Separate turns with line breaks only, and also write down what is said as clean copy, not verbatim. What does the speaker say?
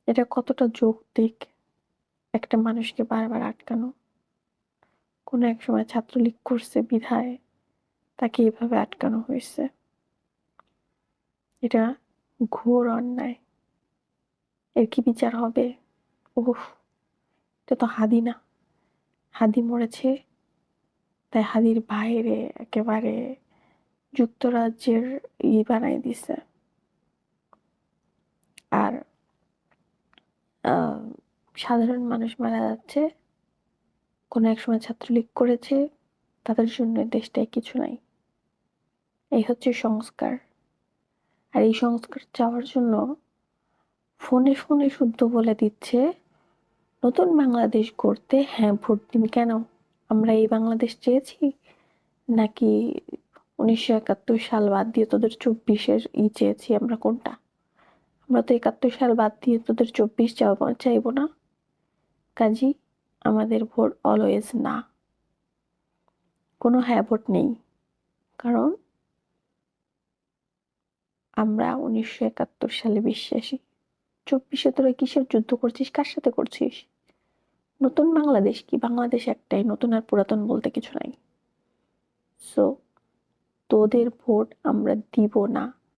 এটা কতটা যৌক্তিক একটা মানুষকে বারবার আটকানো? কোনো এক সময় ছাত্রলীগ করছে বিধায় তাকে এভাবে আটকানো হয়েছে। এটা ঘোর অন্যায়। এর কি বিচার হবে? উফ! এটা তো হাদি না। হাদি মরেছে, তাই হাদির ভাইরে একেবারে যুক্তরাজ্যের বানাই দিছে। আর সাধারণ মানুষ মারা যাচ্ছে, কোনো এক সময় ছাত্রলীগ করেছে, তাদের জন্য দেশটায় কিছু নাই। এই হচ্ছে সংস্কার। আর এই সংস্কার চাওয়ার জন্য ফোনে ফোনে শুদ্ধ বলে দিচ্ছে নতুন বাংলাদেশ গড়তে হ্যাঁ ভোট দিন। কেন? আমরা এই বাংলাদেশ চেয়েছি, নাকি 1971 সাল বাদ দিয়ে তোদের 24-এর চেয়েছি? আমরা কোনটা? আমরা তো 71 সাল বাদ দিয়ে তোদের 24 চাইবো না। কাজী আমাদের ভোট অলওয়েজ না, কোনো হ্যাঁ ভোট নেই। কারণ আমরা 1971 সালে বিশ্বাসী। 24-এ তোরা কিসের যুদ্ধ করছিস? কার সাথে করছিস? নতুন বাংলাদেশ কি? বাংলাদেশ একটাই, নতুন আর পুরাতন বলতে কিছু নাই। সো তোদের ভোট আমরা দিব না।